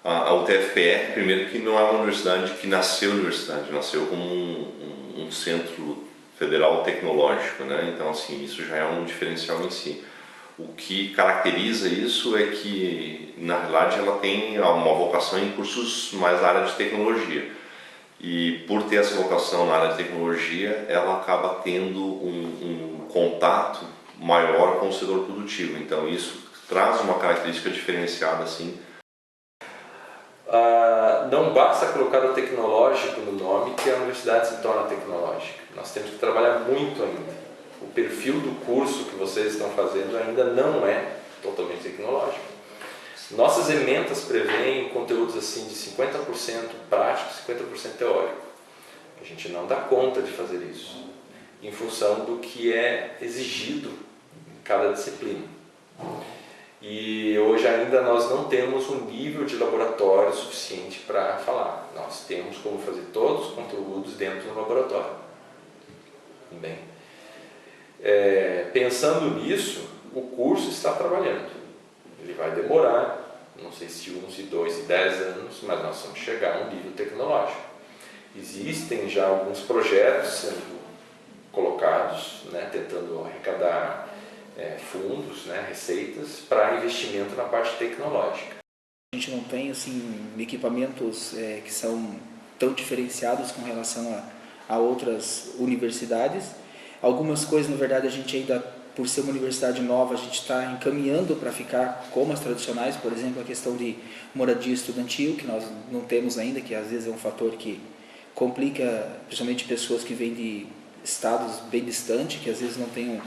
A UTFPR, primeiro, que não é uma universidade que nasceu universidade, nasceu como um centro federal tecnológico, né? Então, assim, isso já é um diferencial em si. O que caracteriza isso é que, na realidade, ela tem uma vocação em cursos mais na área de tecnologia. E por ter essa vocação na área de tecnologia, ela acaba tendo um contato maior com o setor produtivo. Então, isso traz uma característica diferenciada, assim. Não basta colocar o tecnológico no nome que a universidade se torna tecnológica. Nós temos que trabalhar muito ainda. O perfil do curso que vocês estão fazendo ainda não é totalmente tecnológico. Nossas ementas prevêem conteúdos assim de 50% prático, 50% teórico. A gente não dá conta de fazer isso, em função do que é exigido em cada disciplina. E hoje ainda nós não temos um nível de laboratório suficiente para falar. Nós temos como fazer todos os conteúdos dentro do laboratório. Bem, pensando nisso, o curso está trabalhando. Ele vai demorar, não sei se 1, se 2, se 10 anos, mas nós vamos chegar a um nível tecnológico. Existem já alguns projetos sendo colocados, né, tentando arrecadar fundos, né, receitas para investimento na parte tecnológica. A gente não tem assim equipamentos que são tão diferenciados com relação a outras universidades. Algumas coisas, na verdade, a gente ainda, por ser uma universidade nova, a gente está encaminhando para ficar como as tradicionais, por exemplo, a questão de moradia estudantil, que nós não temos ainda, que às vezes é um fator que complica, principalmente pessoas que vêm de estados bem distantes, que às vezes não têm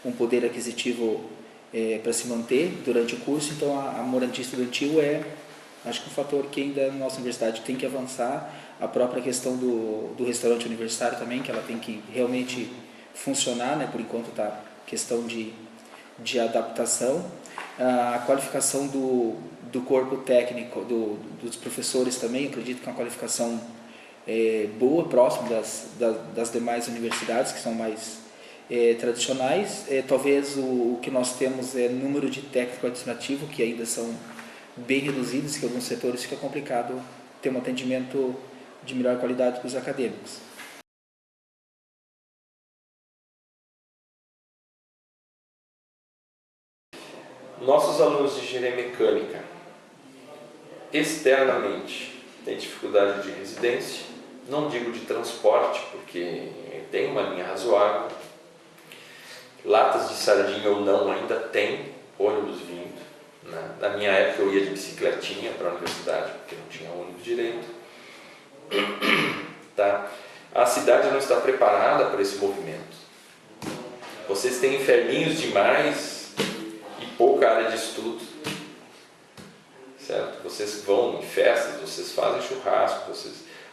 um poder aquisitivo para se manter durante o curso. Então a moradia estudantil acho que um fator que ainda a nossa universidade tem que avançar. A própria questão do restaurante universitário também, que ela tem que realmente funcionar, né? Por enquanto está questão de adaptação. A qualificação do corpo técnico, dos professores também, acredito que é uma qualificação boa, próximo das demais universidades que são mais tradicionais. Talvez o que nós temos é número de técnico administrativo, que ainda são bem reduzidos, que em alguns setores fica complicado ter um atendimento de melhor qualidade para os acadêmicos. Nossos alunos de engenharia mecânica externamente têm dificuldade de residência, não digo de transporte, porque tem uma linha razoável. Latas de sardinha ou não ainda tem ônibus vindo, né? Na minha época eu ia de bicicletinha para a universidade, porque não tinha ônibus direito. Tá? A cidade não está preparada para esse movimento. Vocês têm inferninhos demais e pouca área de estudo, certo? Vocês vão em festas, vocês fazem churrasco,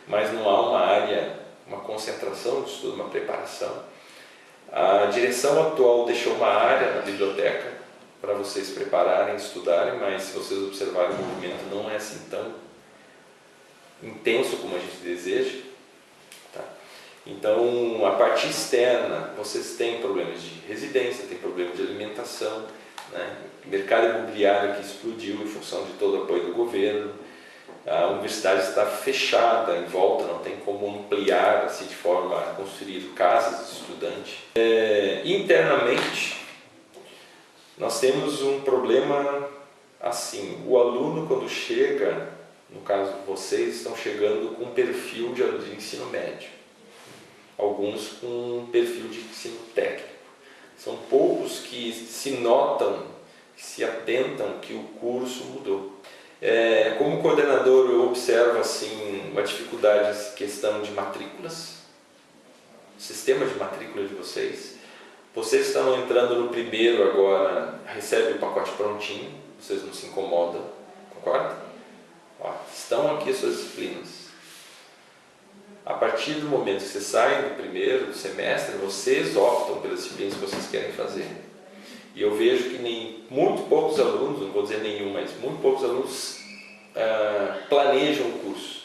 mas não há uma área, uma concentração de estudo, uma preparação. A direção atual deixou uma área na biblioteca para vocês prepararem, estudarem, mas se vocês observarem, o movimento não é assim tão intenso como a gente deseja. Tá? Então, a parte externa, vocês têm problemas de residência, têm problemas de alimentação, né? Mercado imobiliário que explodiu em função de todo o apoio do governo. A universidade está fechada em volta, não tem como ampliar assim, de forma a construir casas de estudante. Internamente, nós temos um problema assim, o aluno quando chega, no caso vocês estão chegando com um perfil de aluno de ensino médio, alguns com um perfil de ensino técnico. São poucos que se notam, que se atentam que o curso mudou. Como coordenador, eu observo assim, uma dificuldade em questão de matrículas, sistema de matrícula de vocês. Vocês estão entrando no primeiro agora, recebem o pacote prontinho, vocês não se incomodam, concorda? Ó, estão aqui as suas disciplinas. A partir do momento que vocês saem do primeiro semestre, vocês optam pelas disciplinas que vocês querem fazer. E eu vejo que muito poucos alunos, não vou dizer nenhum, mas muito poucos alunos planejam o curso.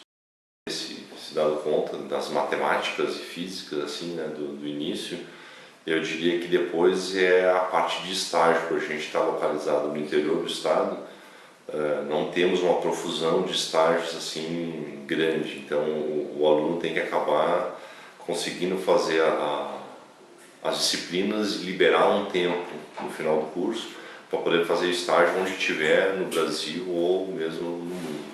Se dado conta das matemáticas e físicas assim, né, do início, eu diria que depois é a parte de estágio, porque a gente está localizado no interior do estado, não temos uma profusão de estágios assim grande, então o aluno tem que acabar conseguindo fazer as disciplinas e liberar um tempo no final do curso para poder fazer estágio onde estiver no Brasil ou mesmo no mundo.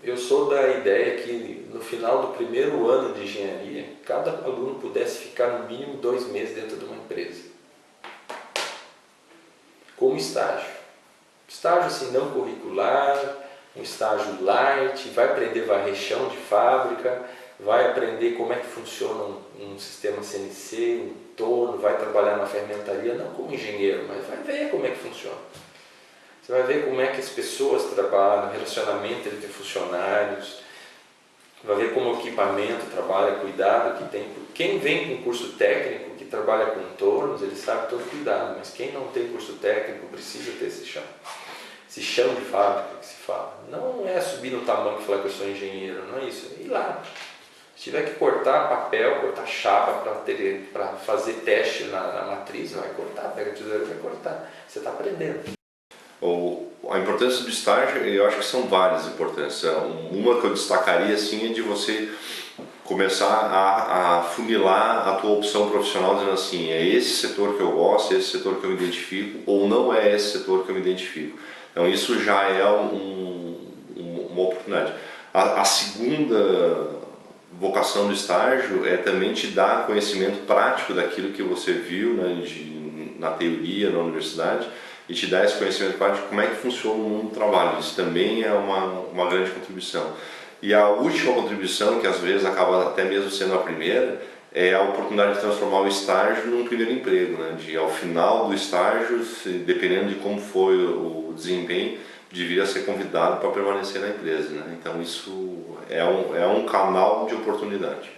Eu sou da ideia que no final do primeiro ano de engenharia, cada aluno pudesse ficar no mínimo 2 meses dentro de uma empresa, como estágio. Estágio assim não curricular, um estágio light, vai aprender varrer chão de fábrica, vai aprender como é que funciona um sistema CNC, um torno, vai trabalhar na fermentaria, não como engenheiro, mas vai ver como é que funciona. Você vai ver como é que as pessoas trabalham, relacionamento entre funcionários, vai ver como o equipamento trabalha, cuidado que tem. Quem vem com curso técnico, que trabalha com tornos, ele sabe todo cuidado, mas quem não tem curso técnico precisa ter esse chão. Esse chão de fábrica que se fala. Não é subir no tamanho e falar que eu sou engenheiro, não é isso. É ir lá. Se tiver que cortar papel, cortar chapa para fazer teste na matriz, vai cortar, pega a tesoura e vai cortar. Você está aprendendo. A importância do estágio, eu acho que são várias importâncias. Uma que eu destacaria assim, é de você começar a funilar a tua opção profissional, dizendo assim, é esse setor que eu gosto, é esse setor que eu me identifico, ou não é esse setor que eu me identifico. Então isso já é uma oportunidade. A segunda vocação do estágio é também te dar conhecimento prático daquilo que você viu, né, na teoria, na universidade, e te dar esse conhecimento prático de como é que funciona o mundo do trabalho. Isso também é uma grande contribuição. E a última contribuição, que às vezes acaba até mesmo sendo a primeira, é a oportunidade de transformar o estágio num primeiro emprego, né? De ao final do estágio, dependendo de como foi o desempenho, de vir a ser convidado para permanecer na empresa, né? Então isso é um canal de oportunidade.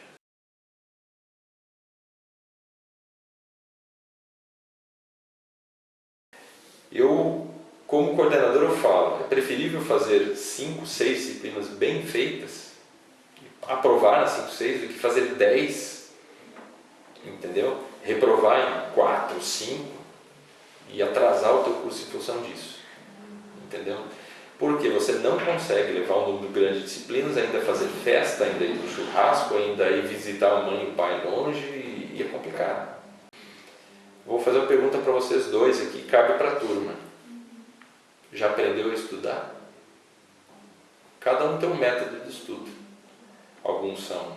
Eu, como coordenador, eu falo, é preferível fazer 5, 6 disciplinas bem feitas, aprovar nas 5, 6, do que fazer 10, entendeu? Reprovar em 4, 5 e atrasar o teu curso em função disso, entendeu? Porque você não consegue levar um número grande de disciplinas, ainda fazer festa, ainda ir no churrasco, ainda ir visitar a mãe e o pai longe, e é complicado. Vou fazer uma pergunta para vocês dois aqui, cabe para a turma. Já aprendeu a estudar? Cada um tem um método de estudo. Alguns são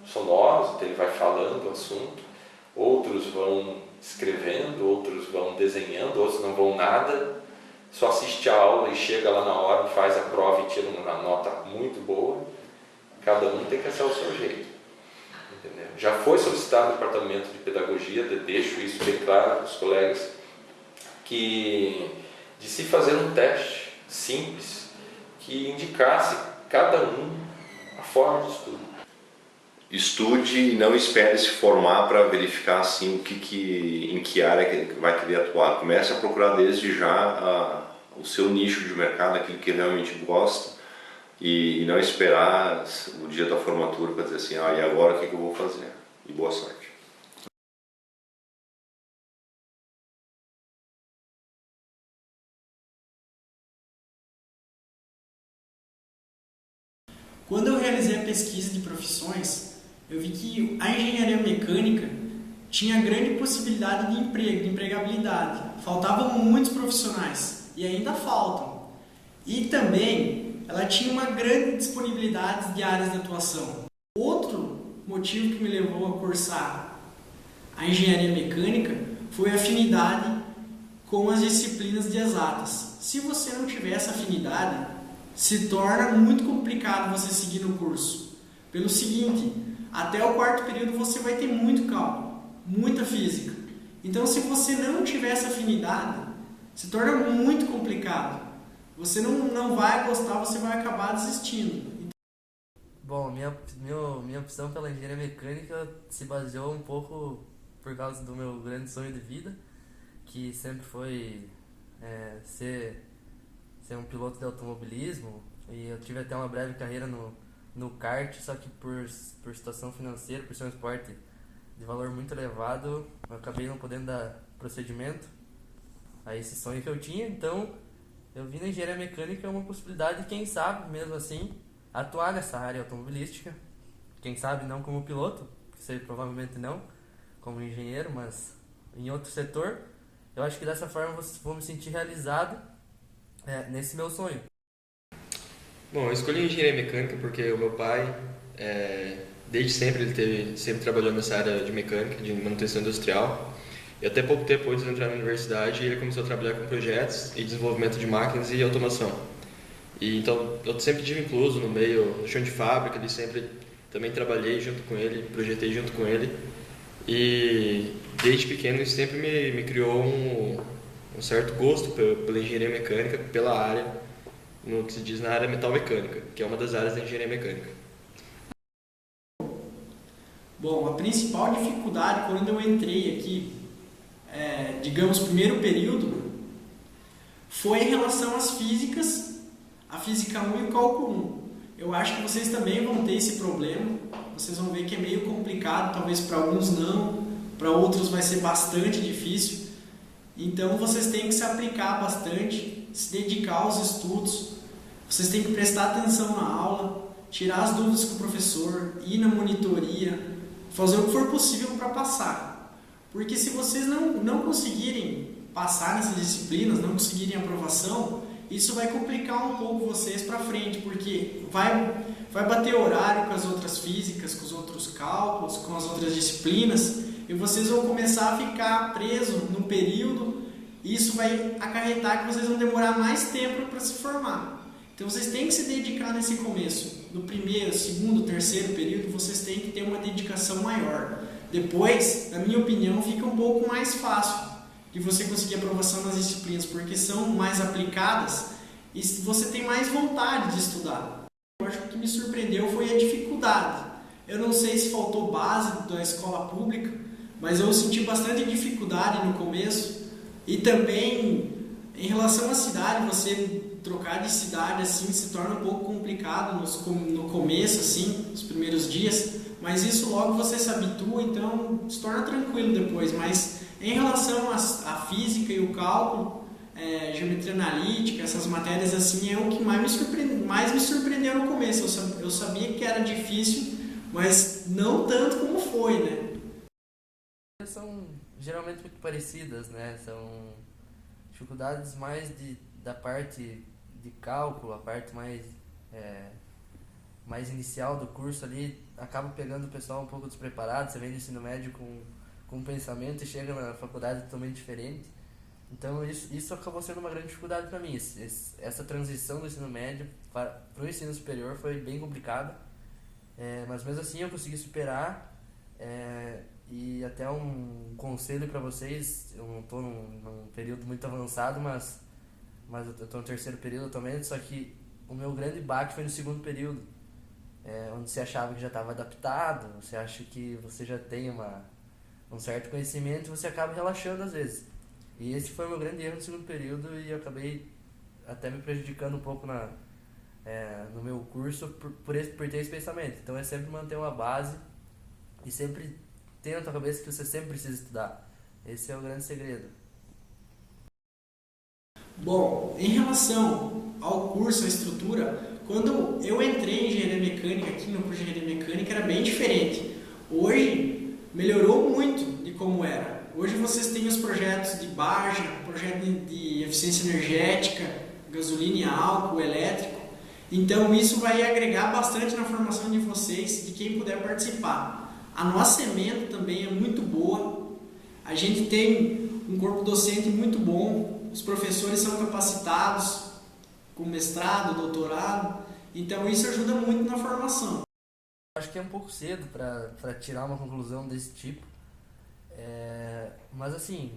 sonoros, então ele vai falando o assunto, outros vão escrevendo, outros vão desenhando, outros não vão nada, só assiste a aula e chega lá na hora, faz a prova e tira uma nota muito boa. Cada um tem que achar o seu jeito. Entendeu? Já foi solicitado no departamento de pedagogia, deixo isso bem claro para os colegas, que de se fazer um teste simples que indicasse cada um a forma de estudo. Estude e não espere se formar para verificar assim em que área que vai querer atuar. Comece a procurar desde já o seu nicho de mercado, aquilo que realmente gosta, e não esperar o dia da formatura para dizer assim, e agora o que eu vou fazer? E boa sorte. Quando eu realizei a pesquisa de profissões, eu vi que a engenharia mecânica tinha grande possibilidade de emprego, de empregabilidade. Faltavam muitos profissionais e ainda faltam. E também ela tinha uma grande disponibilidade de áreas de atuação. Outro motivo que me levou a cursar a engenharia mecânica foi a afinidade com as disciplinas de exatas. Se você não tiver essa afinidade, se torna muito complicado você seguir no curso. Pelo seguinte, até o 4º período você vai ter muito cálculo, muita física. Então, se você não tiver essa afinidade, se torna muito complicado. Você não vai gostar, você vai acabar desistindo. Bom, minha opção pela engenharia mecânica se baseou um pouco por causa do meu grande sonho de vida, que sempre foi ser um piloto de automobilismo, e eu tive até uma breve carreira no kart, só que por situação financeira, por ser um esporte de valor muito elevado, eu acabei não podendo dar procedimento a esse sonho que eu tinha, então eu vi na engenharia mecânica uma possibilidade de, quem sabe, mesmo assim, atuar nessa área automobilística. Quem sabe não como piloto, que sei, provavelmente não, como engenheiro, mas em outro setor. Eu acho que dessa forma eu vou me sentir realizado nesse meu sonho. Bom, eu escolhi engenharia mecânica porque o meu pai, desde sempre, sempre trabalhou nessa área de mecânica, de manutenção industrial. E até pouco tempo antes de entrar na universidade, ele começou a trabalhar com projetos e desenvolvimento de máquinas e automação. E então eu sempre tive incluso no meio, no chão de fábrica, ele sempre também trabalhei junto com ele, projetei junto com ele. E desde pequeno isso sempre me criou um certo gosto pela engenharia mecânica, pela área, no que se diz na área metalmecânica, que é uma das áreas da engenharia mecânica. Bom, a principal dificuldade quando eu entrei aqui, digamos, primeiro período, foi em relação às físicas, a física 1 e o cálculo 1. Eu acho que vocês também vão ter esse problema, vocês vão ver que é meio complicado, talvez para alguns não, para outros vai ser bastante difícil. Então vocês têm que se aplicar bastante, se dedicar aos estudos, vocês têm que prestar atenção na aula, tirar as dúvidas com o professor, ir na monitoria, fazer o que for possível para passar. Porque se vocês não conseguirem passar nessas disciplinas, não conseguirem aprovação, isso vai complicar um pouco vocês para frente, porque vai bater horário com as outras físicas, com os outros cálculos, com as outras disciplinas, e vocês vão começar a ficar presos num período, e isso vai acarretar que vocês vão demorar mais tempo para se formar. Então vocês têm que se dedicar nesse começo. No primeiro, segundo, terceiro período, vocês têm que ter uma dedicação maior. Depois, na minha opinião, fica um pouco mais fácil de você conseguir aprovação nas disciplinas, porque são mais aplicadas e você tem mais vontade de estudar. Eu acho que o que me surpreendeu foi a dificuldade. Eu não sei se faltou base da escola pública, mas eu senti bastante dificuldade no começo. E também, em relação à cidade, você trocar de cidade assim se torna um pouco complicado no começo, assim, nos primeiros dias, mas isso logo você se habitua, então se torna tranquilo depois. Mas em relação à física e o cálculo, geometria analítica, essas matérias assim, é o que mais me surpreendeu no começo. Eu sabia que era difícil, mas não tanto como foi, né? São geralmente muito parecidas, né? São dificuldades mais da parte de cálculo, a parte mais inicial do curso ali, acaba pegando o pessoal um pouco despreparado. Você vem do ensino médio com um pensamento e chega na faculdade totalmente diferente. Então isso acabou sendo uma grande dificuldade para mim. Essa transição do ensino médio para o ensino superior foi bem complicada, mas mesmo assim eu consegui superar. E até um conselho para vocês: eu não estou num período muito avançado, mas eu estou no terceiro período atualmente, só que o meu grande baque foi no segundo período, onde você achava que já estava adaptado, você acha que você já tem um certo conhecimento e você acaba relaxando às vezes. E esse foi o meu grande erro no segundo período, e eu acabei até me prejudicando um pouco no meu curso por ter esse pensamento. Então é sempre manter uma base e sempre ter na tua cabeça que você sempre precisa estudar. Esse é o grande segredo. Bom, em relação ao curso, à estrutura, quando eu entrei em engenharia mecânica, aqui no curso de engenharia mecânica, era bem diferente. Hoje melhorou muito de como era. Hoje vocês têm os projetos de barge, projeto de eficiência energética, gasolina e álcool, elétrico. Então isso vai agregar bastante na formação de vocês, de quem puder participar. A nossa ementa também é muito boa. A gente tem um corpo docente muito bom. Os professores são capacitados, com mestrado, doutorado. Então isso ajuda muito na formação. Acho que é um pouco cedo para tirar uma conclusão desse tipo. Mas assim,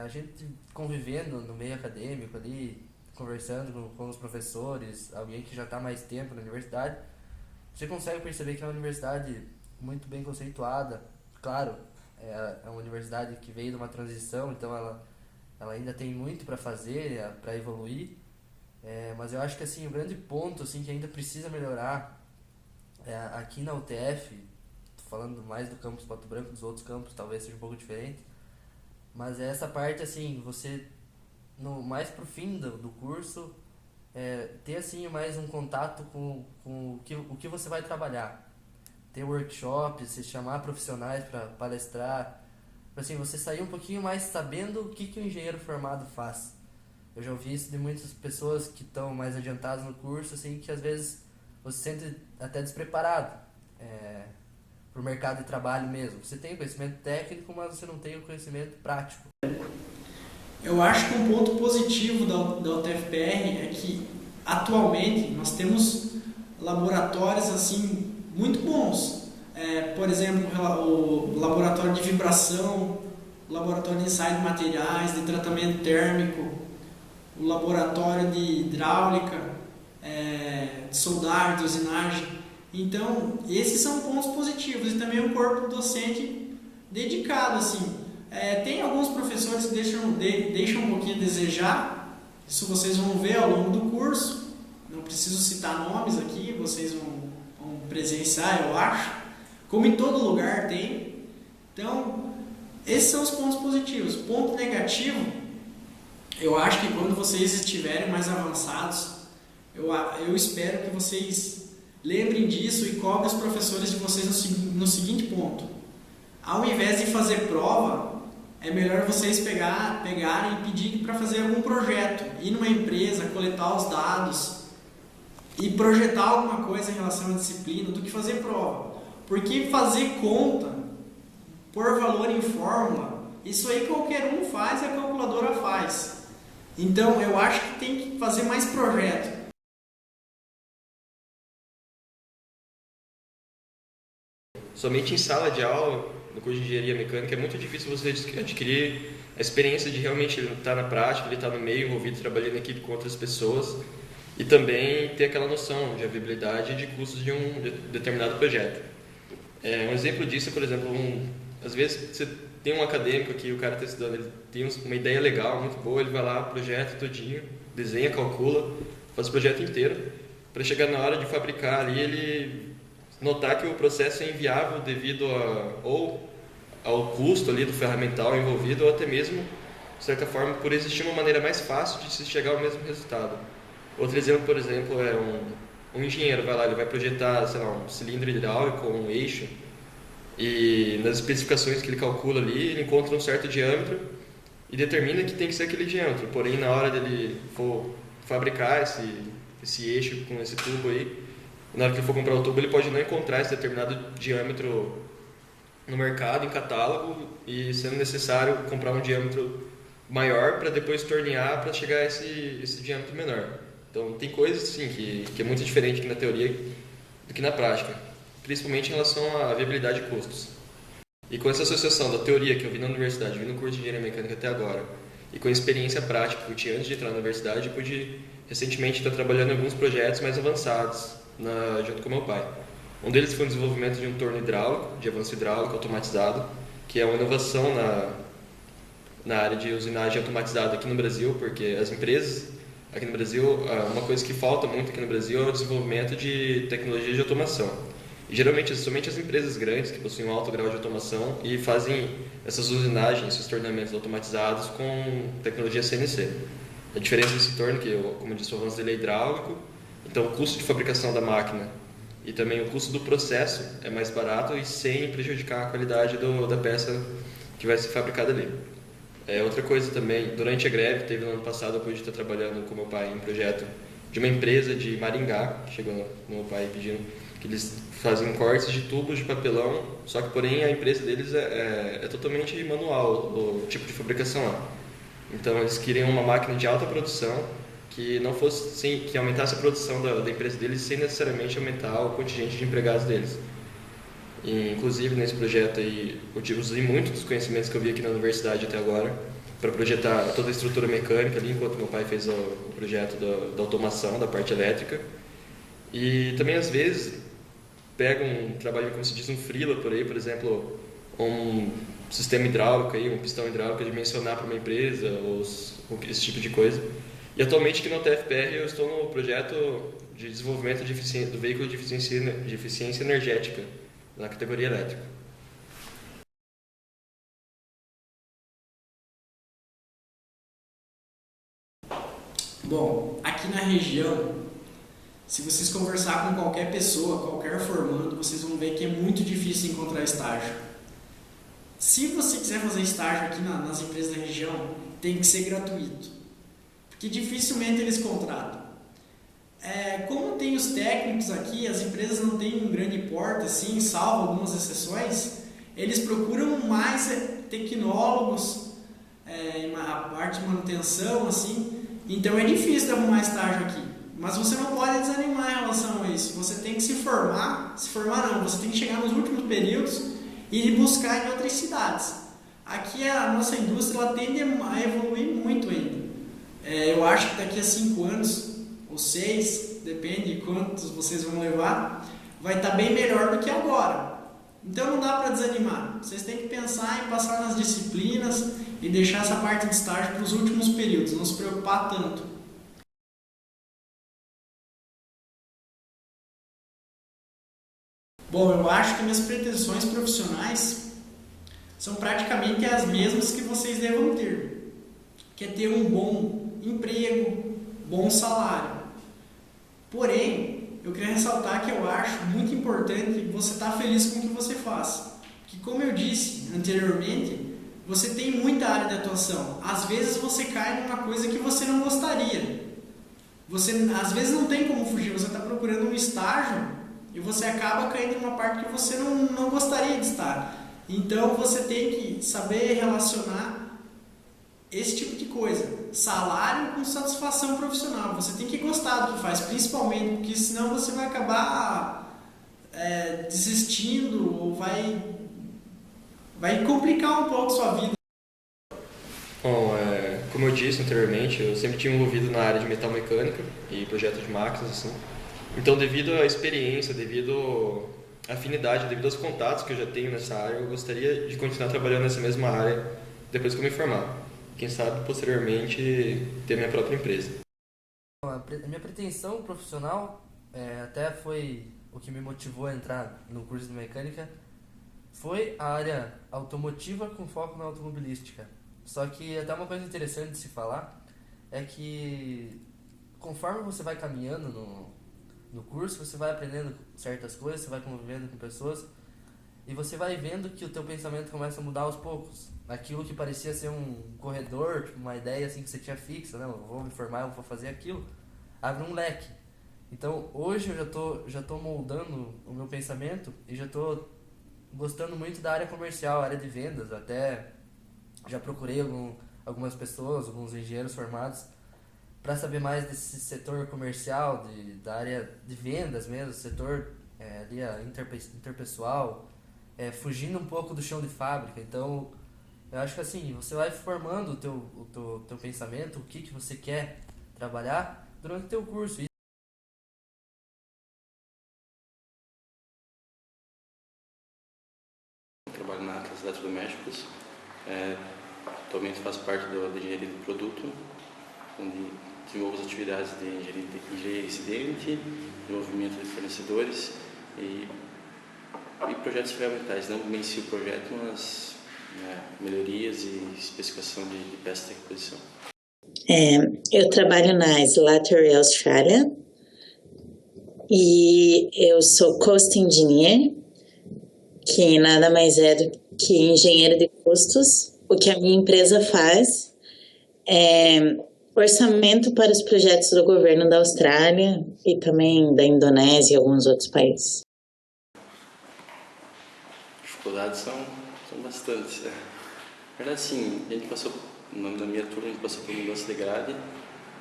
a gente convivendo no meio acadêmico ali, conversando com os professores, alguém que já está mais tempo na universidade, você consegue perceber que é uma universidade muito bem conceituada. Claro, é uma universidade que veio de uma transição, então ela ainda tem muito para fazer, para evoluir. Mas eu acho que assim, o grande ponto assim, que ainda precisa melhorar aqui na UTF, falando mais do campus Pato Branco, dos outros campos talvez seja um pouco diferente, mas é essa parte assim, você mais pro fim do curso, ter assim mais um contato com o que você vai trabalhar, ter workshops, se chamar profissionais para palestrar, assim, você sair um pouquinho mais sabendo o que o engenheiro formado faz. Eu já ouvi isso de muitas pessoas que estão mais adiantadas no curso, assim, que às vezes você se sente até despreparado para o mercado de trabalho mesmo. Você tem o conhecimento técnico, mas você não tem o conhecimento prático. Eu acho que um ponto positivo da UTFPR é que atualmente nós temos laboratórios assim muito bons. Por exemplo, o laboratório de vibração, o laboratório de ensaio de materiais, de tratamento térmico, o laboratório de hidráulica, de soldar, de usinagem. Então, esses são pontos positivos e também um corpo docente dedicado. Assim. Tem alguns professores que deixam um pouquinho a desejar, isso vocês vão ver ao longo do curso, não preciso citar nomes aqui, vocês vão presenciar, eu acho, como em todo lugar tem. Então, esses são os pontos positivos. Ponto negativo, eu acho que quando vocês estiverem mais avançados, eu espero que vocês lembrem disso e cobrem os professores de vocês no seguinte ponto. Ao invés de fazer prova, é melhor vocês pegarem e pedirem para fazer algum projeto, ir numa empresa, coletar os dados e projetar alguma coisa em relação à disciplina do que fazer prova. Porque fazer conta, pôr valor em fórmula, isso aí qualquer um faz e a calculadora faz. Então eu acho que tem que fazer mais projeto. Somente em sala de aula, no curso de engenharia mecânica, é muito difícil você adquirir a experiência de realmente estar na prática, ele estar no meio, envolvido, trabalhando em equipe com outras pessoas e também ter aquela noção de viabilidade e de custos de um determinado projeto. Um exemplo disso é, por exemplo, às vezes você tem um acadêmico que o cara está estudando, ele tem uma ideia legal, muito boa, ele vai lá, projeta tudinho, desenha, calcula, faz o projeto inteiro, para chegar na hora de fabricar ali, ele notar que o processo é inviável devido ou ao custo ali do ferramental envolvido ou até mesmo, de certa forma, por existir uma maneira mais fácil de se chegar ao mesmo resultado. Outro exemplo, por exemplo, é um engenheiro vai lá, ele vai projetar, sei lá, um cilindro hidráulico ou um eixo e nas especificações que ele calcula ali, ele encontra um certo diâmetro e determina que tem que ser aquele diâmetro. Porém, na hora dele for fabricar esse eixo com esse tubo aí, na hora que ele for comprar o tubo, ele pode não encontrar esse determinado diâmetro no mercado, em catálogo, e sendo necessário comprar um diâmetro maior para depois tornear para chegar a esse diâmetro menor. Então, tem coisas sim, que é muito diferente aqui na teoria do que na prática, principalmente em relação à viabilidade e custos. E com essa associação da teoria que eu vi na universidade, vi no curso de engenharia mecânica até agora, e com a experiência prática que eu tinha antes de entrar na universidade, eu pude recentemente estar trabalhando em alguns projetos mais avançados, junto com meu pai. Um deles foi o desenvolvimento de um torno hidráulico, de avanço hidráulico automatizado, que é uma inovação na área de usinagem automatizada aqui no Brasil, porque as empresas aqui no Brasil, uma coisa que falta muito aqui no Brasil é o desenvolvimento de tecnologia de automação. E geralmente somente as empresas grandes que possuem um alto grau de automação e fazem essas usinagens, esses tornamentos automatizados com tecnologia CNC. A diferença desse torno, que como eu disse, o avanço dele é hidráulico, então o custo de fabricação da máquina e também o custo do processo é mais barato e sem prejudicar a qualidade da peça que vai ser fabricada ali. Outra coisa também, durante a greve, teve no ano passado, eu pude estar trabalhando com meu pai em um projeto de uma empresa de Maringá, que chegou no meu pai pedindo que eles fazem cortes de tubos de papelão, só que porém a empresa deles é totalmente manual, o tipo de fabricação lá. Então eles queriam uma máquina de alta produção que não fosse que aumentasse a produção da empresa deles sem necessariamente aumentar o contingente de empregados deles. E, inclusive nesse projeto aí eu usei muito dos conhecimentos que eu vi aqui na universidade até agora para projetar toda a estrutura mecânica ali, enquanto meu pai fez o projeto da automação, da parte elétrica. E também às vezes pega um trabalho, como se diz, um freela por aí, por exemplo, um sistema hidráulico aí, um pistão hidráulico dimensionar para uma empresa ou esse tipo de coisa. E atualmente aqui no TFPR eu estou no projeto de desenvolvimento do veículo de eficiência energética, na categoria elétrica. Bom, aqui na região, se vocês conversar com qualquer pessoa, qualquer formando, vocês vão ver que é muito difícil encontrar estágio. Se você quiser fazer estágio aqui nas empresas da região, tem que ser gratuito, porque dificilmente eles contratam. Como tem os técnicos aqui, as empresas não têm um grande porte, assim, salvo algumas exceções, eles procuram mais tecnólogos, a parte de manutenção, assim, então é difícil de arrumar estágio aqui. Mas você não pode desanimar em relação a isso. Você tem que se formar não, você tem que chegar nos últimos períodos e ir buscar em outras cidades. Aqui a nossa indústria ela tende a evoluir muito ainda. Eu acho que daqui a 5 anos, ou 6, depende de quantos vocês vão levar, vai estar bem melhor do que agora. Então não dá para desanimar. Vocês têm que pensar em passar nas disciplinas e deixar essa parte de estágio para os últimos períodos, não se preocupar tanto. Bom, eu acho que minhas pretensões profissionais são praticamente as mesmas que vocês devam ter, que é ter um bom emprego, bom salário. Porém, eu queria ressaltar que eu acho muito importante você estar feliz com o que você faz. Que, como eu disse anteriormente, você tem muita área de atuação. Às vezes você cai numa coisa que você não gostaria. Você, às vezes, não tem como fugir. Você está procurando um estágio e você acaba caindo numa parte que você não gostaria de estar. Então, você tem que saber relacionar esse tipo de coisa. Salário com satisfação profissional. Você tem que gostar do que faz, principalmente, porque senão você vai acabar desistindo ou vai complicar um pouco a sua vida. Bom, como eu disse anteriormente, eu sempre tive envolvido na área de metal mecânica e projetos de máquinas, assim. Então, devido à experiência, devido à afinidade, devido aos contatos que eu já tenho nessa área, eu gostaria de continuar trabalhando nessa mesma área depois que eu me formar. Quem sabe, posteriormente, ter minha própria empresa. A minha pretensão profissional, até foi o que me motivou a entrar no curso de mecânica, foi a área automotiva com foco na automobilística. Só que até uma coisa interessante de se falar é que conforme você vai caminhando no curso, você vai aprendendo certas coisas, você vai convivendo com pessoas e você vai vendo que o teu pensamento começa a mudar aos poucos. Aquilo que parecia ser um corredor, tipo uma ideia assim que você tinha fixa, né? Eu vou me formar, eu vou fazer aquilo, abre um leque. Então hoje eu já tô moldando o meu pensamento e já tô gostando muito da área comercial, área de vendas. Até já procurei algumas pessoas, alguns engenheiros formados para saber mais desse setor comercial, da área de vendas mesmo, setor ali, interpessoal, fugindo um pouco do chão de fábrica. Então, eu acho que assim, você vai formando o teu pensamento, o que você quer trabalhar durante o teu curso. Eu trabalho na Atlas Eletrodomésticos, atualmente faço parte da engenharia de produto, onde desenvolvo as atividades de engenharia incidente, desenvolvimento de fornecedores e projetos ferramentais, não bem se o projeto, mas melhorias e especificação de peças de reposição. Eu trabalho na Slattery Austrália e eu sou Cost Engineer, que nada mais é do que engenheiro de custos. O que a minha empresa faz é orçamento para os projetos do governo da Austrália e também da Indonésia e alguns outros países. Dificuldades são bastantes. Na verdade, sim, a gente passou, na minha turma, a gente passou por mudança de grade.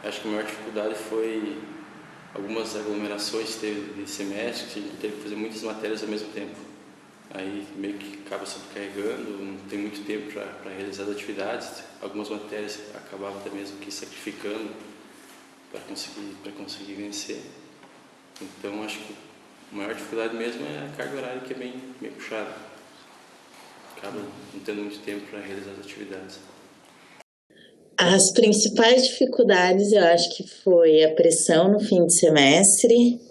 Acho que a maior dificuldade foi algumas aglomerações que teve de semestre, que a gente teve que fazer muitas matérias ao mesmo tempo. Aí meio que acaba sobrecarregando, não tem muito tempo para realizar as atividades. Algumas matérias acabavam até mesmo que sacrificando para conseguir vencer. Então acho que a maior dificuldade mesmo é a carga horária, que é bem puxada. Acaba não tendo muito tempo para realizar as atividades. As principais dificuldades eu acho que foi a pressão no fim de semestre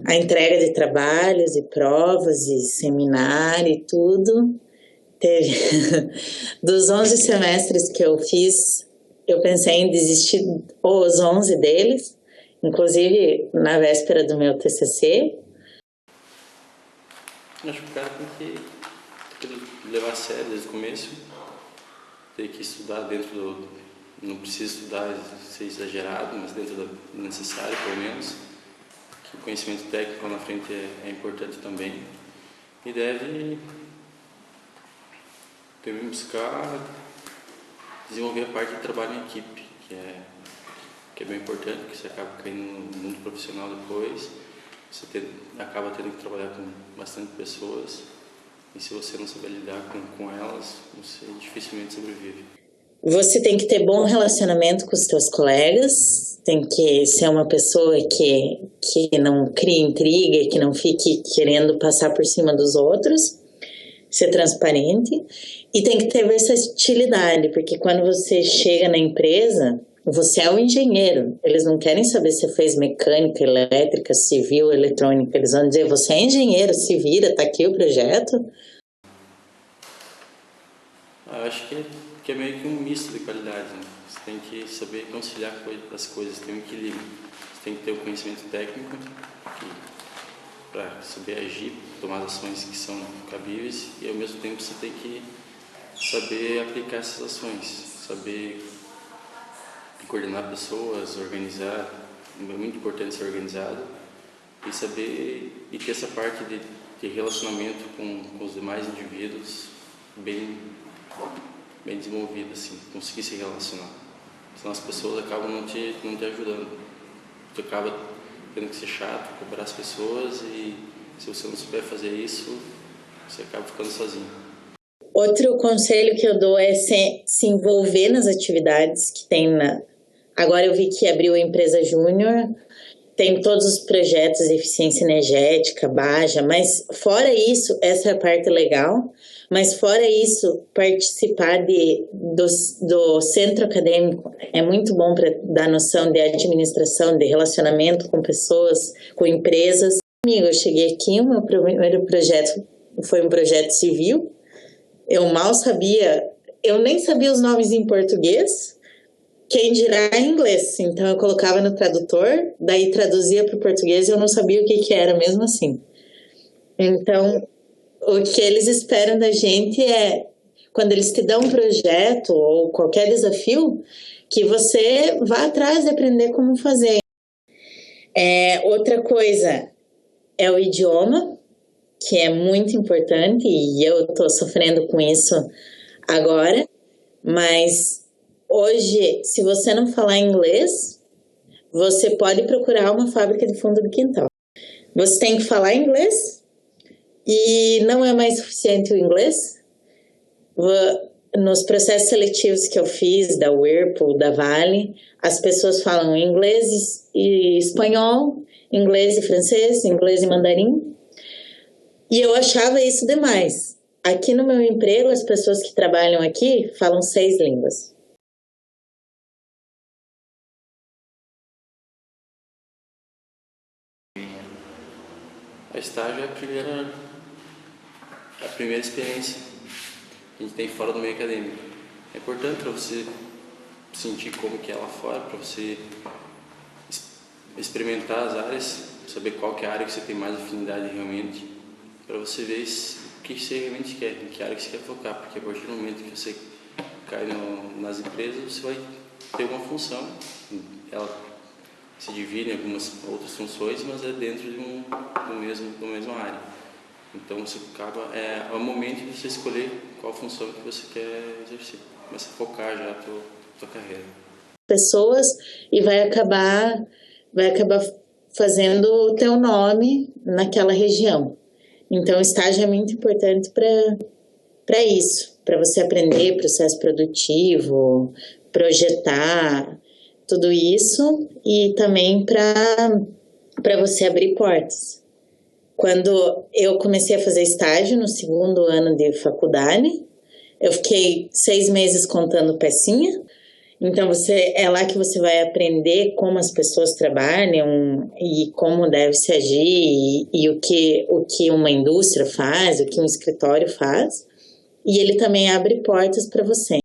a entrega de trabalhos e provas e seminário e tudo. Teve dos 11 semestres que eu fiz, eu pensei em desistir os 11 deles, inclusive na véspera do meu TCC. Acho que o cara tem que levar a sério desde o começo, tem que estudar dentro do... Não precisa estudar, ser exagerado, mas dentro do necessário, pelo menos. Que o conhecimento técnico lá na frente é importante também. E deve buscar desenvolver a parte de trabalho em equipe, que é bem importante, porque você acaba caindo no mundo profissional depois. Você acaba tendo que trabalhar com bastante pessoas, e se você não souber lidar com elas, você dificilmente sobrevive. Você tem que ter bom relacionamento com os seus colegas, tem que ser uma pessoa que não crie intriga, que não fique querendo passar por cima dos outros, ser transparente, e tem que ter versatilidade, porque quando você chega na empresa, você é um engenheiro, eles não querem saber se você fez mecânica, elétrica, civil, eletrônica, eles vão dizer, você é engenheiro, se vira, tá aqui o projeto. Eu acho que é meio que um misto de qualidades, né? Você tem que saber conciliar as coisas, tem um equilíbrio. Você tem que ter o conhecimento técnico para saber agir, tomar as ações que são cabíveis, e ao mesmo tempo você tem que saber aplicar essas ações, saber coordenar pessoas, organizar. É muito importante ser organizado e saber e ter essa parte de relacionamento com os demais indivíduos bem desenvolvida, assim, conseguir se relacionar. Senão as pessoas acabam não te ajudando. Tu acaba tendo que ser chato, cobrar as pessoas, e se você não souber fazer isso, você acaba ficando sozinho. Outro conselho que eu dou é se envolver nas atividades que tem Agora eu vi que abriu a empresa Júnior, tem todos os projetos de eficiência energética, Baja, mas fora isso, essa é a parte legal, mas fora isso, participar do centro acadêmico é muito bom para dar noção de administração, de relacionamento com pessoas, com empresas. Amigo, eu cheguei aqui, o meu primeiro projeto foi um projeto civil, eu mal sabia, eu nem sabia os nomes em português, quem dirá em inglês. Então eu colocava no tradutor, daí traduzia para o português e eu não sabia o que era mesmo assim. Então, o que eles esperam da gente é, quando eles te dão um projeto ou qualquer desafio, que você vá atrás de aprender como fazer. Outra coisa é o idioma, que é muito importante, e eu estou sofrendo com isso agora, mas hoje, se você não falar inglês, você pode procurar uma fábrica de fundo do quintal. Você tem que falar inglês, e não é mais suficiente o inglês. Nos processos seletivos que eu fiz, da Whirlpool, da Vale, as pessoas falam inglês e espanhol, inglês e francês, inglês e mandarim. E eu achava isso demais. Aqui no meu emprego, as pessoas que trabalham aqui falam 6 línguas. A estágio é a primeira experiência que a gente tem fora do meio acadêmico. É importante para você sentir como que é lá fora, para você experimentar as áreas, saber qual que é a área que você tem mais afinidade realmente, para você ver o que você realmente quer, em que área que você quer focar, porque a partir do momento que você cai nas empresas, você vai ter uma função, ela se divide em algumas outras funções, mas é dentro da mesma área. Então você acaba, é o momento de você escolher qual função que você quer exercer, começa a focar já a tua carreira. Pessoas, e vai acabar fazendo o teu nome naquela região. Então o estágio é muito importante para isso, para você aprender processo produtivo, projetar, tudo isso, e também para você abrir portas. Quando eu comecei a fazer estágio no 2º ano de faculdade, eu fiquei 6 meses contando pecinha, Então, é lá que você vai aprender como as pessoas trabalham e como deve se agir e o que uma indústria faz, o que um escritório faz. E ele também abre portas para você.